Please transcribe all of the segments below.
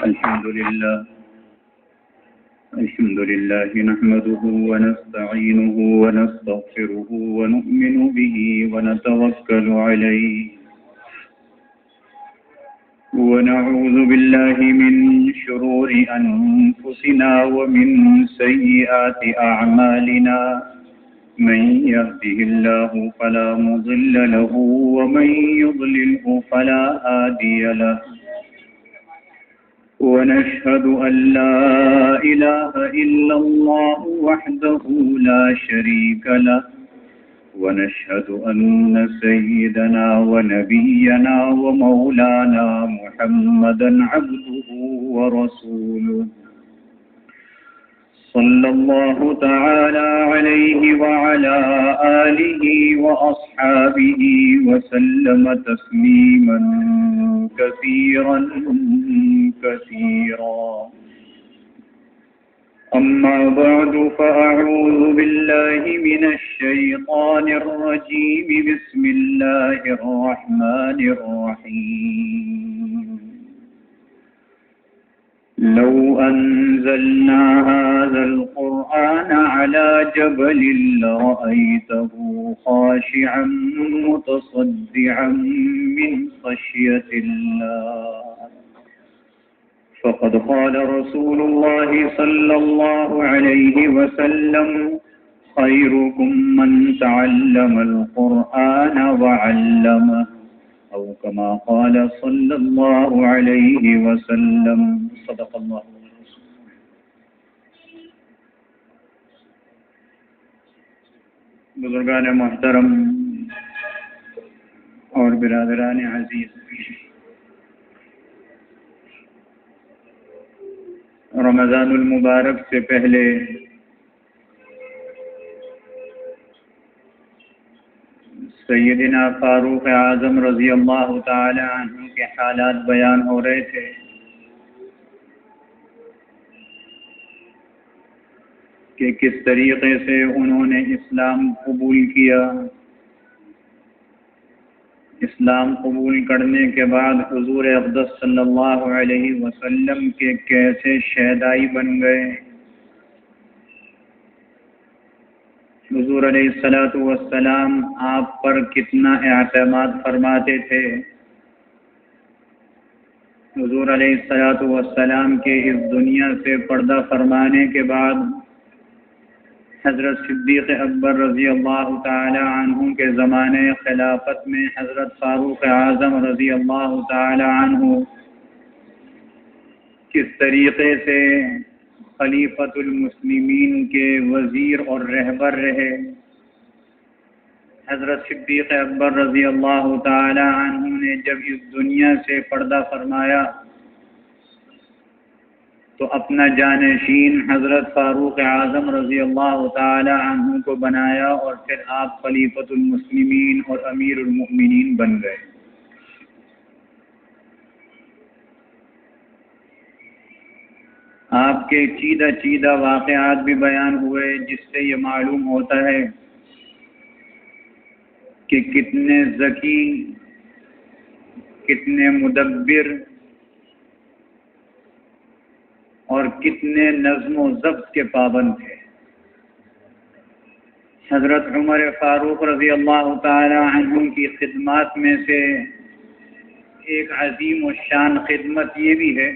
الحمد لله نحمده ونستعينه ونستغفره ونؤمن به ونتوكل عليه ونعوذ بالله من شرور أنفسنا ومن سيئات أعمالنا من يهده الله فلا مضل له ومن يضلله فلا هادي له ونشهد أن لا إله إلا الله وحده لا شريك له ونشهد أن سيدنا ونبينا ومولانا محمدا عبده ورسوله صلى الله تعالى عليه وعلى آله وأصحابه وسلم تسليما كثيرا كثيرا أما بعد فأعوذ بالله من الشيطان الرجيم بسم الله الرحمن الرحيم لو أنزلنا هذا القرآن على جبل لرأيته خاشعا متصدعا من خشية الله فقد قال رسول الله صلى الله عليه وسلم خيركم من تعلم القرآن وعلمه أو كما قال صلى الله عليه وسلم صدق الله. بزرگان محترم اور برادران عزیز، رمضان المبارک سے پہلے سیدنا فاروق اعظم رضی اللہ تعالی عنہ کے حالات بیان ہو رہے تھے کہ کس طریقے سے انہوں نے اسلام قبول کیا. اسلام قبول کرنے کے بعد حضور اقدس صلی اللہ علیہ وسلم کے کیسے شہدائی بن گئے. حضور علیہ الصلوۃ والسلام آپ پر کتنا اعتماد فرماتے تھے. حضور علیہ الصلوۃ والسلام کے اس دنیا سے پردہ فرمانے کے بعد حضرت صدیق اکبر رضی اللہ تعالی عنہ کے زمانے خلافت میں حضرت فاروق اعظم رضی اللہ تعالی عنہ کس طریقے سے خلیفۃ المسلمین کے وزیر اور رہبر رہے. حضرت صدیق اکبر رضی اللہ تعالی عنہ نے جب اس دنیا سے پردہ فرمایا تو اپنا جانشین حضرت فاروق اعظم رضی اللہ تعالی عنہ کو بنایا اور پھر آپ خلیفۃ المسلمین اور امیر المؤمنین بن گئے. آپ کے چیدہ واقعات بھی بیان ہوئے جس سے یہ معلوم ہوتا ہے کہ کتنے ذکی، کتنے مدبر اور کتنے نظم و ضبط کے پابند تھے. حضرت عمر فاروق رضی اللہ تعالی عنہ کی خدمات میں سے ایک عظیم و شان خدمت یہ بھی ہے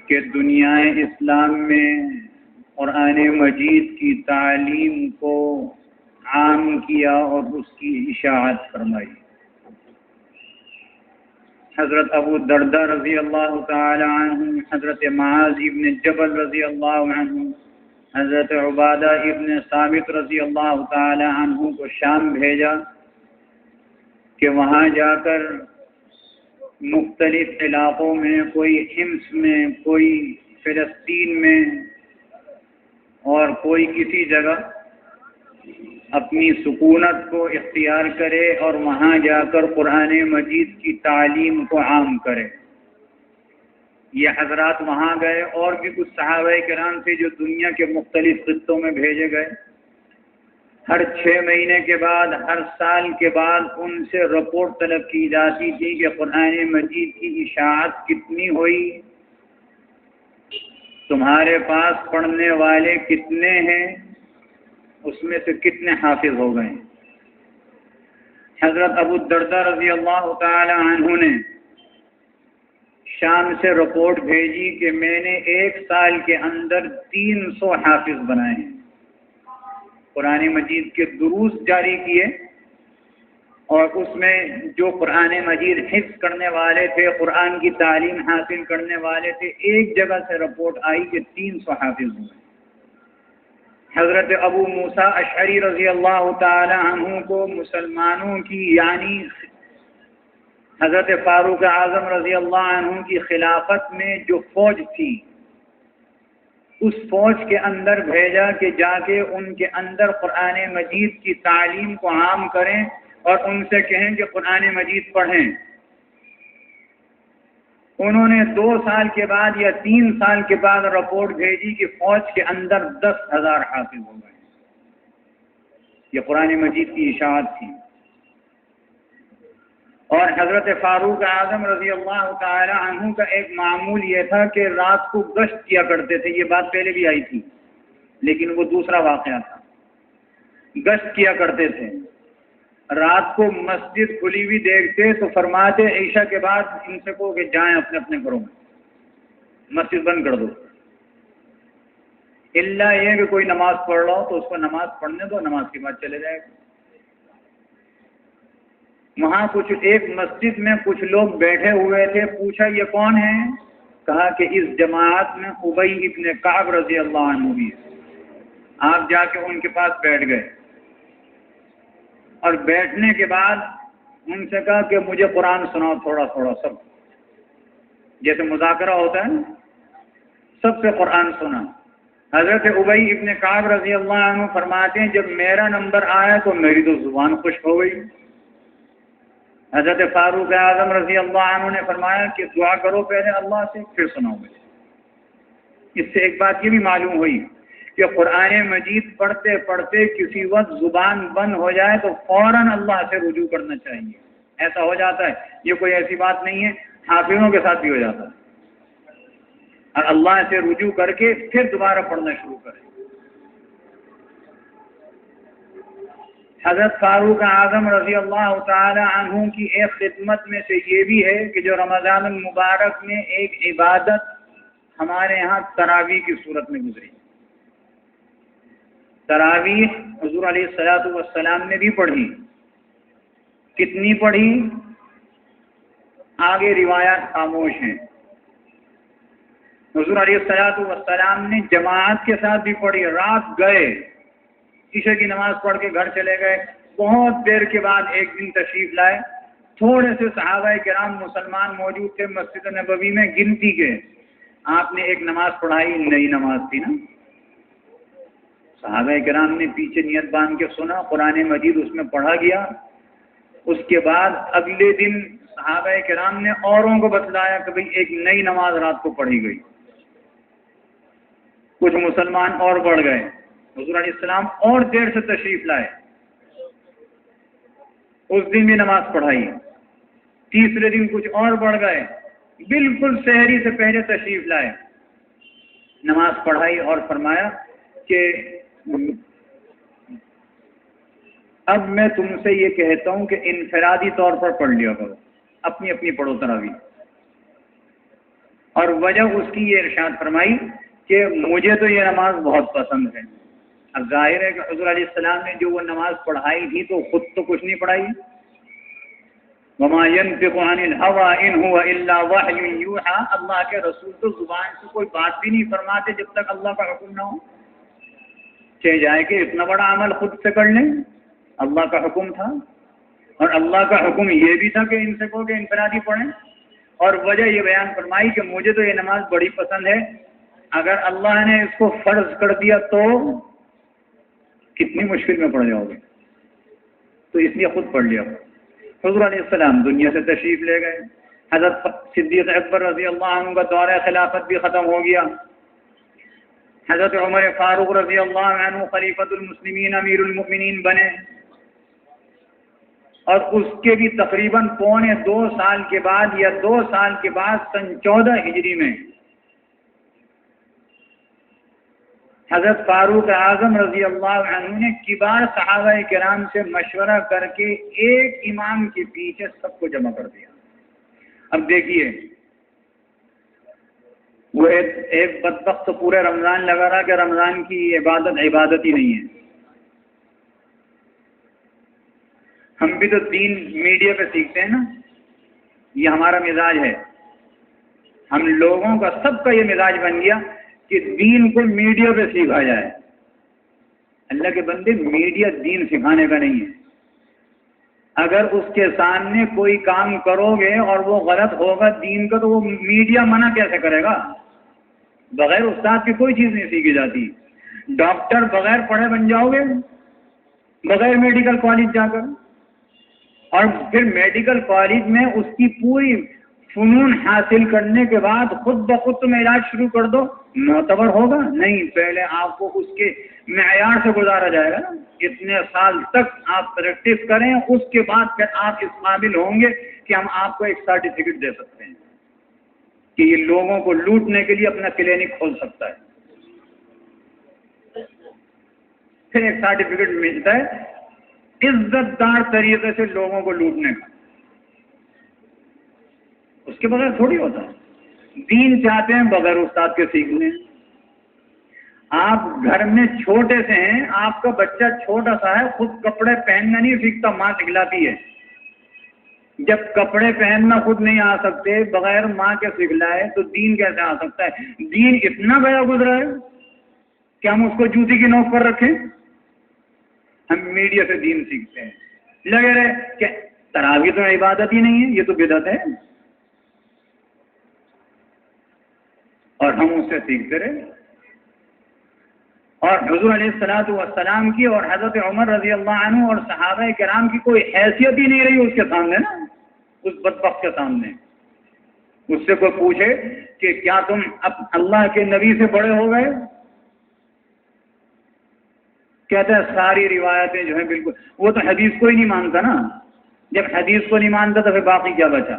کہ دنیا اسلام میں قرآن مجید کی تعلیم کو عام کیا اور اس کی اشاعت فرمائی. حضرت ابو الدرداء رضی اللہ تعالی عنہ، حضرت معاذ ابن جبل رضی اللہ عنہ، حضرت عبادہ ابن ثابت رضی اللہ تعالی عنہ کو شام بھیجا کہ وہاں جا کر مختلف علاقوں میں، کوئی حمص میں، کوئی فلسطین میں اور کوئی کسی جگہ اپنی سکونت کو اختیار کرے اور وہاں جا کر قرآن مجید کی تعلیم کو عام کرے. یہ حضرات وہاں گئے اور بھی کچھ صحابہ کرام تھے جو دنیا کے مختلف خطوں میں بھیجے گئے. ہر 6 مہینے کے بعد، ہر سال کے بعد ان سے رپورٹ طلب کی جاتی تھی کہ قرآن مجید کی اشاعت کتنی ہوئی، تمہارے پاس پڑھنے والے کتنے ہیں، اس میں سے کتنے حافظ ہو گئے۔ حضرت ابو الدرداء رضی اللہ تعالی عنہ نے شام سے رپورٹ بھیجی کہ میں نے 1 سال کے اندر 300 حافظ بنائے ہیں، قرآن مجید کے دروس جاری کیے، اور اس میں جو قرآن مجید حفظ کرنے والے تھے، قرآن کی تعلیم حاصل کرنے والے تھے، ایک جگہ سے رپورٹ آئی کہ 300 حافظ ہوئے۔ حضرت ابو موسیٰ اشعری رضی اللہ تعالی عنہ کو مسلمانوں کی، یعنی حضرت فاروق اعظم رضی اللہ عنہ کی خلافت میں جو فوج تھی، اس فوج کے اندر بھیجا کہ جا کے ان کے اندر قرآن مجید کی تعلیم کو عام کریں اور ان سے کہیں کہ قرآن مجید پڑھیں۔ انہوں نے 2 سال کے بعد یا 3 سال کے بعد رپورٹ بھیجی کہ فوج کے اندر 10,000 حافظ ہو گئے۔ یہ قرآن مجید کی اشاعت تھی۔ اور حضرت فاروق اعظم رضی اللہ تعالی عنہ کا ایک معمول یہ تھا کہ رات کو گشت کیا کرتے تھے، یہ بات پہلے بھی آئی تھی لیکن وہ دوسرا واقعہ تھا۔ گشت کیا کرتے تھے، رات کو مسجد کھلی ہوئی دیکھتے تو فرماتے عشاء کے بعد ان سے کہو کہ جائیں اپنے اپنے گھروں میں، مسجد بند کر دو، الا یہ کہ کوئی نماز پڑھ رہا ہو تو اس کو نماز پڑھنے دو، نماز کے بعد چلے جائے گا۔ وہاں ایک مسجد میں کچھ لوگ بیٹھے ہوئے تھے، پوچھا یہ کون ہے؟ کہا کہ اس جماعت میں ابی ابن کعب رضی اللہ عنہ بھی ہے۔ آپ جا کے ان کے پاس بیٹھ گئے، اور بیٹھنے کے بعد ان سے کہا کہ مجھے قرآن سناؤ تھوڑا تھوڑا، سب جیسے مذاکرہ ہوتا ہے، سب سے قرآن سنا۔ حضرت ابی ابن کعب رضی اللہ عنہ فرماتے ہیں جب میرا نمبر آیا تو میری تو زبان خشک ہو گئی۔ حضرت فاروق اعظم رضی اللہ عنہ نے فرمایا کہ دعا کرو پہلے اللہ سے، پھر سناؤ مجھے۔ اس سے ایک بات یہ بھی معلوم ہوئی کہ قرآن مجید پڑھتے پڑھتے کسی وقت زبان بند ہو جائے تو فوراً اللہ سے رجوع کرنا چاہیے۔ ایسا ہو جاتا ہے، یہ کوئی ایسی بات نہیں ہے، حافظوں کے ساتھ بھی ہو جاتا ہے، اور اللہ سے رجوع کر کے پھر دوبارہ پڑھنا شروع کریں۔ حضرت فاروق اعظم رضی اللہ تعالی عنہ کی ایک خدمت میں سے یہ بھی ہے کہ جو رمضان المبارک میں ایک عبادت ہمارے یہاں تراویح کی صورت میں گزری۔ تراویح حضور علیہ الصلوۃ والسلام نے بھی پڑھی۔ کتنی پڑھی؟ آگے روایات خاموش ہیں۔ حضور علیہ الصلوۃ والسلام نے جماعت کے ساتھ بھی پڑھی، رات گئے، عشاء کی نماز پڑھ کے گھر چلے گئے، بہت دیر کے بعد ایک دن تشریف لائے، تھوڑے سے صحابہ کرام مسلمان موجود تھے مسجد نبوی میں، گنتی کے آپ نے ایک نماز پڑھائی، نئی نماز تھی نا، صحابہ کرام نے پیچھے نیت باندھ کے سنا، قرآن مجید اس میں پڑھا گیا۔ اس کے بعد اگلے دن صحابہ کرام نے اوروں کو بتلایا کہ بھئی ایک نئی نماز رات کو پڑھی گئی۔ کچھ مسلمان اور بڑھ گئے، حضور علیہ السلام اور دیر سے تشریف لائے، اس دن بھی نماز پڑھائی۔ تیسرے دن کچھ اور بڑھ گئے، بالکل سحری سے پہلے تشریف لائے، نماز پڑھائی اور فرمایا کہ اب میں تم سے یہ کہتا ہوں کہ انفرادی طور پر پڑھ لیا کرو، اپنی اپنی پڑھو تراویح۔ اور وجہ اس کی یہ ارشاد فرمائی کہ مجھے تو یہ نماز بہت پسند ہے۔ اب ظاہر ہے کہ حضور علیہ السلام نے جو وہ نماز پڑھائی تھی تو خود تو کچھ نہیں پڑھائی، وما ينطق عن الهوى ان هو الا وحي يوحى، اللہ کے رسول تو زبان سے کوئی بات بھی نہیں فرماتے جب تک اللہ کا حکم نہ ہو، چاہے جائے کہ اتنا بڑا عمل خود سے کر لیں، اللہ کا حکم تھا، اور اللہ کا حکم یہ بھی تھا کہ ان سے کہو کہ انفرادی پڑھیں، اور وجہ یہ بیان فرمائی کہ مجھے تو یہ نماز بڑی پسند ہے، اگر اللہ نے اس کو فرض کر دیا تو کتنی مشکل میں پڑ جاؤ گے، تو اس لیے خود پڑھ لیا۔ حضور علیہ السلام دنیا سے تشریف لے گئے، حضرت صدیق اکبر رضی اللہ عنہ کا دور خلافت بھی ختم ہو گیا، حضرت عمر فاروق رضی اللہ عنہ خلیفۃ المسلمین امیر المؤمنین بنے، اور اس کے بھی تقریباً پونے 2 سال کے بعد یا 2 سال کے بعد سن 14 ہجری میں حضرت فاروق اعظم رضی اللہ عنہ نے کبار صحابہ کرام سے مشورہ کر کے ایک امام کے پیچھے سب کو جمع کر دیا۔ اب دیکھیے، وہ ایک بدبخت تو پورے رمضان لگا رہا کہ رمضان کی عبادت ہی نہیں ہے۔ ہم بھی تو دین میڈیا پہ سیکھتے ہیں نا، یہ ہمارا مزاج ہے۔ ہم لوگوں کا سب کا یہ مزاج بن گیا کہ دین کو میڈیا پہ سیکھا جائے۔ اللہ کے بندے، میڈیا دین سکھانے کا نہیں ہے۔ اگر اس کے سامنے کوئی کام کرو گے اور وہ غلط ہوگا دین کا، تو وہ میڈیا منع کیسے کرے گا؟ بغیر استاد کی کوئی چیز نہیں سیکھی جاتی۔ ڈاکٹر بغیر پڑھے بن جاؤ گے، بغیر میڈیکل کالج جا کر، اور پھر میڈیکل کالج میں اس کی پوری فنون حاصل کرنے کے بعد خود بخود تم علاج شروع کر دو، معتبر ہوگا؟ نہیں، پہلے آپ کو اس کے معیار سے گزارا جائے گا نا۔ اتنے سال تک آپ پریکٹس کریں، اس کے بعد پھر آپ اس قابل ہوں گے کہ ہم آپ کو ایک سرٹیفکیٹ دے سکتے ہیں کہ یہ لوگوں کو لوٹنے کے لیے اپنا کلینک کھول سکتا ہے۔ پھر ایک سرٹیفکیٹ ملتا ہے عزت دار طریقے سے لوگوں کو لوٹنے کا، اس کے بغیر تھوڑی ہوتا ہے۔ دین چاہتے ہیں بغیر استاد کے سیکھنے۔ آپ گھر میں چھوٹے سے ہیں، آپ کا بچہ چھوٹا سا ہے، خود کپڑے پہننا نہیں سیکھتا، ماں سکھلاتی ہے۔ جب کپڑے پہننا خود نہیں آ سکتے، بغیر ماں کے سکھلائے، تو دین کیسے آ سکتا ہے؟ دین اتنا گیا گزرا ہے کہ ہم اس کو جوتی کی نوک پر رکھیں۔ ہم میڈیا سے دین سیکھتے ہیں، لگے رہے کہ تراویح تو عبادت ہی نہیں ہے، یہ تو بدعت ہے، اور ہم اس سے سیکھتے رہے۔ اور حضور علیہ الصلوۃ والسلام کی اور حضرت عمر رضی اللہ عنہ اور صحابہ کرام کی کوئی حیثیت ہی نہیں رہی اس کے سامنے نا، اس بدبخت کے سامنے۔ اس سے کوئی پوچھے کہ کیا تم اب اللہ کے نبی سے بڑے ہو گئے؟ کہتا ہے ساری روایتیں جو ہیں بالکل، وہ تو حدیث کو ہی نہیں مانتا نا۔ جب حدیث کو نہیں مانتا تو پھر باقی کیا بچا؟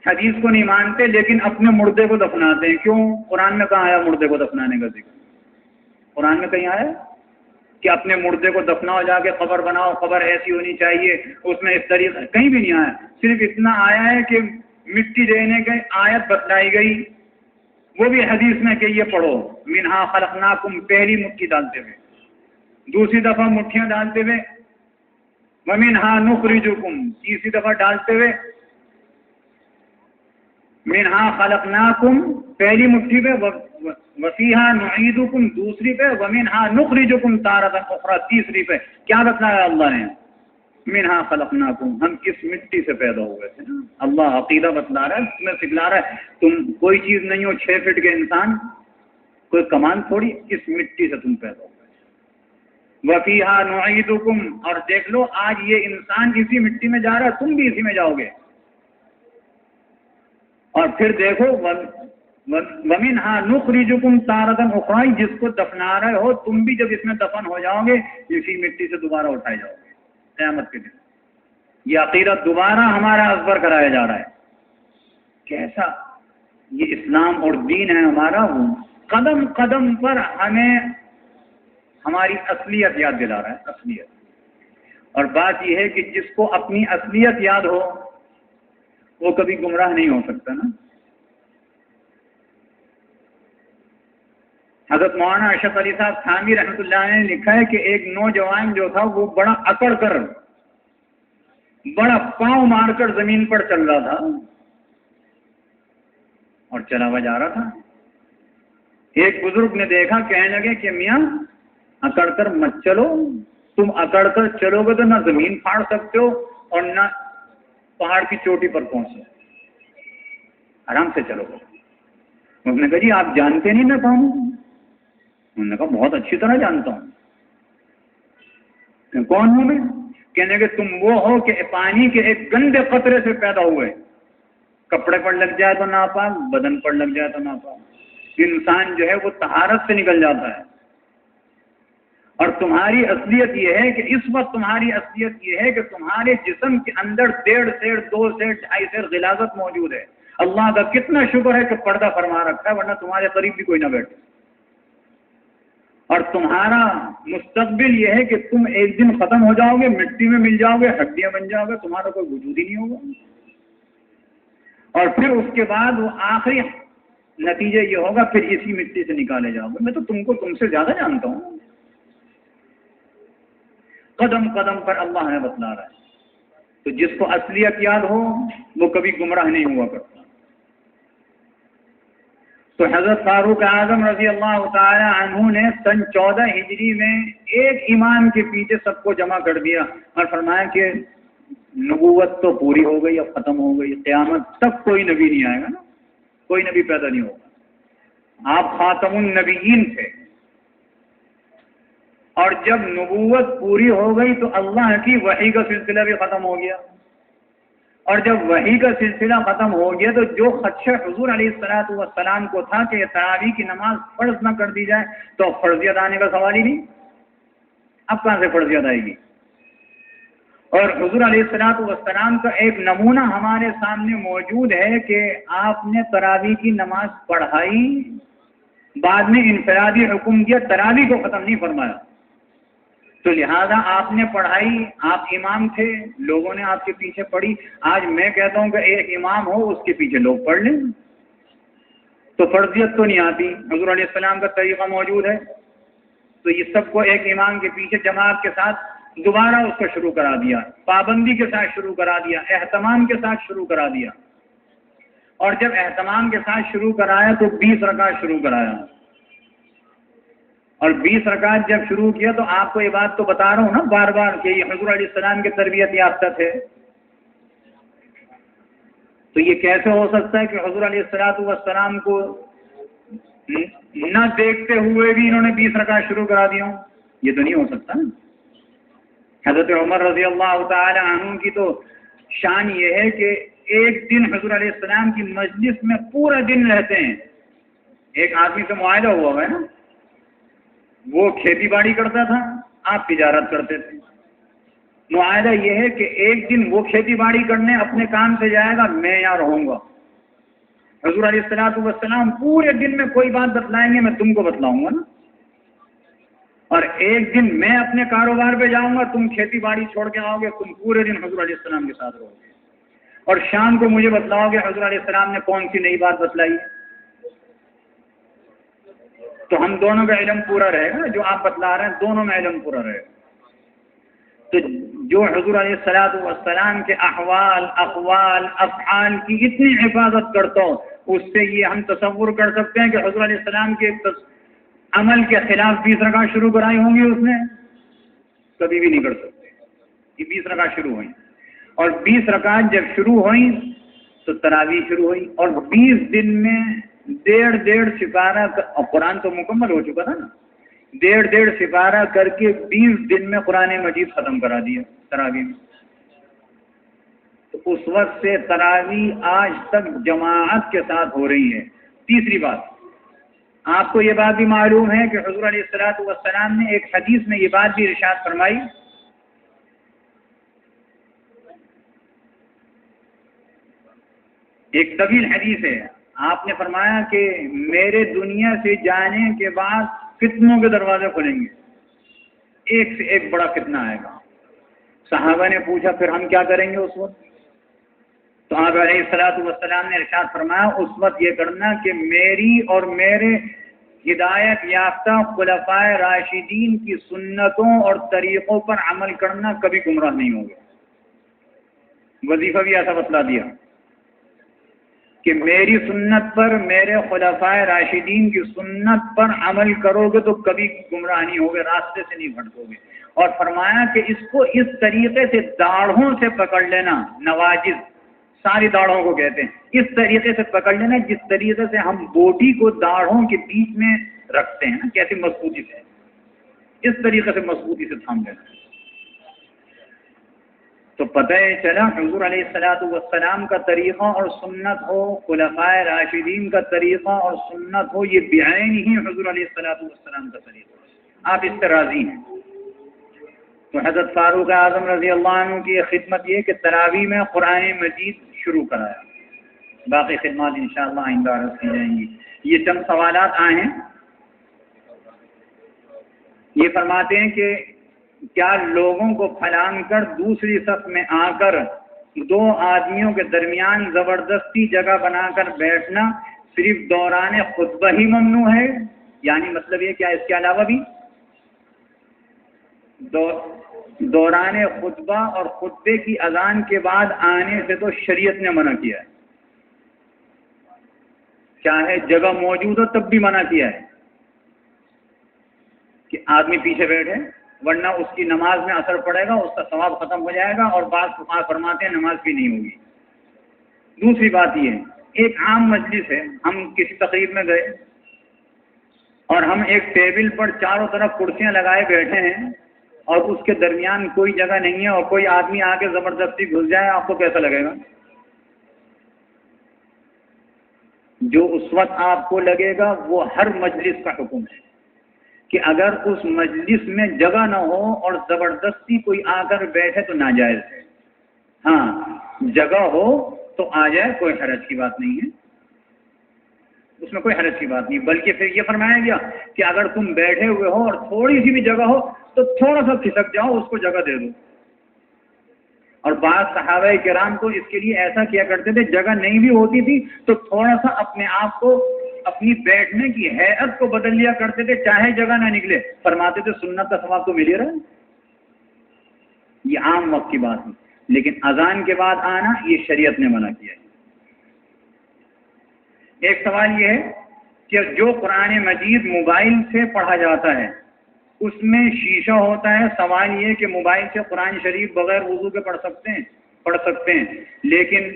حدیث کو نہیں مانتے لیکن اپنے مردے کو دفناتے ہیں۔ کیوں؟ قرآن میں کہاں آیا مردے کو دفنانے کا ذکر؟ قرآن میں کہیں آیا کہ اپنے مردے کو دفناؤ، جا کے قبر بناؤ، قبر ایسی ہونی چاہیے، اس میں اس طریقے، کہیں بھی نہیں آیا۔ صرف اتنا آیا ہے کہ مٹی دینے کی آیت بتلائی گئی، وہ بھی حدیث میں کہ یہ پڑھو، منہا خلقناکم، پہلی مٹھی ڈالتے ہوئے، دوسری دفعہ مٹھیاں ڈالتے ہوئے ومنہا نخرجکم، تیسری دفعہ ڈالتے ہوئے منہا خلقناکم، پہلی مٹھی پہ، وفیہا نعیدکم دوسری پہ، ومنہا نخرجکم تارۃ اخری تیسری پہ۔ کیا بتلایا اللہ نے؟ منہا خلقناکم، ہم کس مٹی سے پیدا ہوئے تھے نا۔ اللہ عقیدہ بتلا رہا ہے، تمہیں سکھلا رہا ہے، تم کوئی چیز نہیں ہو، 6 فٹ کے انسان، کوئی کمان تھوڑی، اس مٹی سے تم پیدا ہوئے۔ وفیہا نعیدکم، اور دیکھ لو آج یہ انسان اسی مٹی میں جا رہا ہے، تم بھی اسی میں جاؤ گے۔ اور پھر دیکھو ومنہا نخرجکم تارۃ اخری، جس کو دفنا رہے ہو تم بھی جب اس میں دفن ہو جاؤ گے، اسی مٹی سے دوبارہ اٹھائے جاؤ گے قیامت کے دن۔ یہ عقیدہ دوبارہ ہمارا ازبر کرایا جا رہا ہے۔ کیسا یہ اسلام اور دین ہے ہمارا، قدم قدم پر ہمیں ہماری اصلیت یاد دلا رہا ہے، اصلیت۔ اور بات یہ ہے کہ جس کو اپنی اصلیت یاد ہو وہ کبھی گمراہ نہیں ہو سکتا نا۔ حضرت مولانا اشرف علی صاحب تھانوی رحمۃ اللہ علیہ نے لکھا ہے کہ ایک نوجوان جو تھا وہ بڑا اکڑ کر، بڑا پاؤں مار کر زمین پر چل رہا تھا، اور چلا ہوا جا رہا تھا۔ ایک بزرگ نے دیکھا، کہنے لگے کہ میاں اکڑ کر مت چلو، تم اکڑ کر چلو گے تو نہ زمین پھاڑ سکتے ہو اور نہ پہاڑ کی چوٹی پر پہنچ سکتے، آرام سے چلو گے۔ اس نے کہا جی آپ جانتے نہیں میں کون ہوں؟ انہوں نے کہا بہت اچھی طرح جانتا ہوں۔ کون ہوں میں؟ کہنے کہ تم وہ ہو کہ پانی کے ایک گندے قطرے سے پیدا ہوئے، کپڑے پر لگ جائے تو ناپاک، بدن پر لگ جائے تو ناپاک، انسان جو ہے وہ طہارت سے نکل جاتا ہے۔ اور تمہاری اصلیت یہ ہے کہ اس وقت تمہاری اصلیت یہ ہے کہ تمہارے جسم کے اندر 1.5 سیڑ 2 سیڑ 2.5 سیڑ غلاظت موجود ہے۔ اللہ کا کتنا شکر ہے کہ پردہ فرما رکھا ہے، ورنہ تمہارے قریب بھی کوئی نہ بیٹھے۔ اور تمہارا مستقبل یہ ہے کہ تم ایک دن ختم ہو جاؤ گے، مٹی میں مل جاؤ گے، ہڈیاں بن جاؤ گے، تمہارا کوئی وجود ہی نہیں ہوگا۔ اور پھر اس کے بعد وہ آخری نتیجہ یہ ہوگا، پھر اسی مٹی سے نکالے جاؤ گے۔ میں تو تم سے زیادہ جانتا ہوں۔ قدم قدم پر اللہ نے بتلا رہا ہے۔ تو جس کو اصلیت یاد ہو وہ کبھی گمراہ نہیں ہوا کرتا۔ تو حضرت فاروق اعظم رضی اللہ تعالی عنہ نے سن 14 ہجری میں ایک امام کے پیچھے سب کو جمع کر دیا اور فرمایا کہ نبوت تو پوری ہو گئی، اب ختم ہو گئی، قیامت تک کوئی نبی نہیں آئے گا نا، کوئی نبی پیدا نہیں ہوگا، آپ خاتم النبیین تھے۔ اور جب نبوت پوری ہو گئی تو اللہ کی وحی کا سلسلہ بھی ختم ہو گیا، اور جب وحی کا سلسلہ ختم ہو گیا تو جو خدشہ حضور علیہ السلام کو تھا کہ تراویح کی نماز فرض نہ کر دی جائے تو فرضیت آنے کا سوال ہی نہیں۔ اب کہاں سے فرضیت آئے گی؟ اور حضور علیہ السلام کا ایک نمونہ ہمارے سامنے موجود ہے کہ آپ نے تراویح کی نماز پڑھائی، بعد میں انفرادی حکم دیا، تراویح کو ختم نہیں فرمایا۔ تو لہذا آپ نے پڑھائی، آپ امام تھے، لوگوں نے آپ کے پیچھے پڑھی۔ آج میں کہتا ہوں کہ ایک امام ہو، اس کے پیچھے لوگ پڑھ لیں تو فرضیت تو نہیں آتی۔ حضور علیہ السلام کا طریقہ موجود ہے، تو یہ سب کو ایک امام کے پیچھے جماعت کے ساتھ دوبارہ اس کو شروع کرا دیا، پابندی کے ساتھ شروع کرا دیا، اہتمام کے ساتھ شروع کرا دیا۔ اور جب اہتمام کے ساتھ شروع کرایا تو 20 رکعت شروع کرایا، اور 20 رکعت جب شروع کیا تو آپ کو یہ بات تو بتا رہا ہوں نا بار بار کہ یہ حضور علیہ السلام کے تربیت یافتہ تھے۔ تو یہ کیسے ہو سکتا ہے کہ حضور علیہ السلام کو نہ دیکھتے ہوئے بھی انہوں نے 20 رکعت شروع کرا دیا ہوں؟ یہ تو نہیں ہو سکتا نا۔ حضرت عمر رضی اللہ تعالی عنہ کی تو شان یہ ہے کہ ایک دن حضور علیہ السلام کی مجلس میں پورا دن رہتے ہیں۔ ایک آدمی سے معاہدہ ہوا ہے نا، وہ کھیتی باڑی کرتا تھا، آپ تجارت کرتے تھے۔ معاہدہ یہ ہے کہ ایک دن وہ کھیتی باڑی کرنے اپنے کام سے جائے گا، میں یہاں رہوں گا۔ حضور علیہ السلام پورے دن میں کوئی بات بتلائیں گے، میں تم کو بتلاؤں گا نا۔ اور ایک دن میں اپنے کاروبار پہ جاؤں گا، تم کھیتی باڑی چھوڑ کے آؤ گے، تم پورے دن حضور علیہ السلام کے ساتھ رہو گے، اور شام کو مجھے بتلاؤ گے حضور علیہ السلام نے کون سی نئی بات بتلائی۔ تو ہم دونوں کا علم پورا رہے گا، جو آپ بتلا رہے ہیں دونوں میں علم پورا رہے گا۔ تو جو حضور علیہ السلام کے احوال، اقوال، افعال کی اتنی حفاظت کرتا ہو، اس سے یہ ہم تصور کر سکتے ہیں کہ حضور علیہ السلام کے عمل کے خلاف 20 رکعت شروع کرائی ہوں گی اس نے؟ کبھی بھی نہیں کر سکتے۔ یہ 20 رکعت شروع ہوئی، اور 20 رکعت جب شروع ہوئی تو تراویح شروع ہوئی، اور 20 دن میں 1.5 سپارہ، اور قرآن تو مکمل ہو چکا تھا نا، 1.5 سپارہ کر کے 20 دن میں قرآن مجید ختم کرا دیا تراویح میں۔ تو اس وقت سے تراویح آج تک جماعت کے ساتھ ہو رہی ہے۔ تیسری بات، آپ کو یہ بات بھی معلوم ہے کہ حضور علیہ السلام نے ایک حدیث میں یہ بات بھی ارشاد فرمائی، ایک طویل حدیث ہے، آپ نے فرمایا کہ میرے دنیا سے جانے کے بعد فتنوں کے دروازے کھلیں گے، ایک سے ایک بڑا فتنہ آئے گا۔ صحابہ نے پوچھا پھر ہم کیا کریں گے اس وقت؟ تو آپ علیہ السلام نے ارشاد فرمایا اس وقت یہ کرنا کہ میری اور میرے ہدایت یافتہ خلفائے راشدین کی سنتوں اور طریقوں پر عمل کرنا، کبھی گمراہ نہیں ہوگا۔ وظیفہ بھی ایسا بتلا دیا کہ میری سنت پر، میرے خلفائے راشدین کی سنت پر عمل کرو گے تو کبھی گمراہ نہیں ہوگے، راستے سے نہیں بھٹکو گے۔ اور فرمایا کہ اس کو اس طریقے سے داڑھوں سے پکڑ لینا، نواجذ ساری داڑھوں کو کہتے ہیں، اس طریقے سے پکڑ لینا جس طریقے سے ہم بوٹی کو داڑھوں کے بیچ میں رکھتے ہیں نا، کیسے مضبوطی سے، اس طریقے سے مضبوطی سے تھام لینا۔ تو پتہ چلا حضور علیہ الصلوۃ والسلام کا طریقہ اور سنت ہو، خلفائے راشدین کا طریقہ اور سنت ہو، یہ بعین ہی حضور علیہ الصلوۃ والسلام کا طریقہ، آپ اس سے راضی ہیں۔ تو حضرت فاروق اعظم رضی اللہ عنہ کی خدمت یہ کہ تراویح میں قرآن مجید شروع کرایا، باقی خدمات انشاءاللہ آئندہ عرض کی جائیں گی۔ یہ چند سوالات آئے ہیں، یہ فرماتے ہیں کہ کیا لوگوں کو پھلانگ کر دوسری صف میں آ کر دو آدمیوں کے درمیان زبردستی جگہ بنا کر بیٹھنا صرف دوران خطبہ ہی ممنوع ہے؟ یعنی مطلب یہ کیا اس کے علاوہ بھی دوران خطبہ اور خطبے کی اذان کے بعد آنے سے تو شریعت نے منع کیا ہے، چاہے جگہ موجود ہو تب بھی منع کیا ہے کہ آدمی پیچھے بیٹھے، ورنہ اس کی نماز میں اثر پڑے گا، اس کا ثواب ختم ہو جائے گا اور بعض فقہا فرماتے ہیں نماز بھی نہیں ہوگی۔ دوسری بات یہ ہے، ایک عام مجلس ہے، ہم کسی تقریب میں گئے اور ہم ایک ٹیبل پر چاروں طرف کرسیاں لگائے بیٹھے ہیں اور اس کے درمیان کوئی جگہ نہیں ہے اور کوئی آدمی آ کے زبردستی گھس جائے، آپ کو کیسا لگے گا؟ جو اس وقت آپ کو لگے گا وہ ہر مجلس کا حکم ہے کہ اگر اس مجلس میں جگہ نہ ہو اور زبردستی کوئی آ کر بیٹھے تو ناجائز ہے۔ ہاں جگہ ہو تو آ جائے، کوئی حرج کی بات نہیں ہے، اس میں کوئی حرج کی بات نہیں، بلکہ پھر یہ فرمایا گیا کہ اگر تم بیٹھے ہوئے ہو اور تھوڑی سی بھی جگہ ہو تو تھوڑا سا کھسک جاؤ، اس کو جگہ دے دو۔ اور بعض صحابہ کرام تو اس کے لیے ایسا کیا کرتے تھے، جگہ نہیں بھی ہوتی تھی تو تھوڑا سا اپنے آپ کو، اپنی بیٹھنے کی ہیئت کو بدل لیا کرتے تھے، چاہے جگہ نہ نکلے، فرماتے تھے سنت کا ثواب تو مل ہی رہا ہے۔ یہ عام وقت کی بات ہے، لیکن اذان کے بعد آنا یہ شریعت نے منع کیا ہے۔ ایک سوال یہ ہے کہ جو قرآن مجید موبائل سے پڑھا جاتا ہے اس میں شیشہ ہوتا ہے، سوال یہ کہ موبائل سے قرآن شریف بغیر وضو کے پڑھ سکتے ہیں، لیکن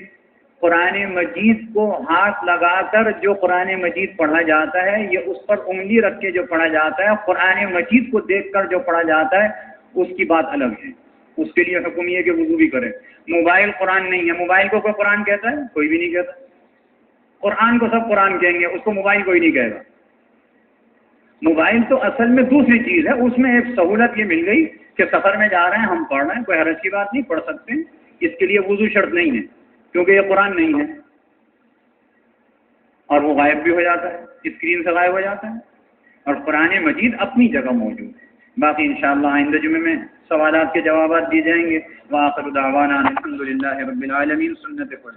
قرآن مجید کو ہاتھ لگا کر جو قرآن مجید پڑھا جاتا ہے، یہ اس پر انگلی رکھ کے جو پڑھا جاتا ہے، قرآن مجید کو دیکھ کر جو پڑھا جاتا ہے، اس کی بات الگ ہے، اس کے لیے حکم یہ کہ وضو بھی کرے۔ موبائل قرآن نہیں ہے، موبائل کو کوئی قرآن کہتا ہے؟ کوئی بھی نہیں کہتا۔ قرآن کو سب قرآن کہیں گے، اس کو موبائل کوئی نہیں کہے گا۔ موبائل تو اصل میں دوسری چیز ہے، اس میں ایک سہولت یہ مل گئی کہ سفر میں جا رہے ہیں، ہم پڑھ رہے ہیں، کوئی حرج کی بات نہیں، پڑھ سکتے ہیں، اس کے لیے وضو شرط نہیں ہے کیونکہ یہ قرآن نہیں ہے، اور وہ غائب بھی ہو جاتا ہے، اسکرین سے غائب ہو جاتا ہے، اور قرآن مجید اپنی جگہ موجود ہے۔ باقی انشاءاللہ آئندہ جمعے میں سوالات کے جوابات دیے جائیں گے۔ وآخر دعوانا الحمد للہ رب العالمین۔ سنت پڑھ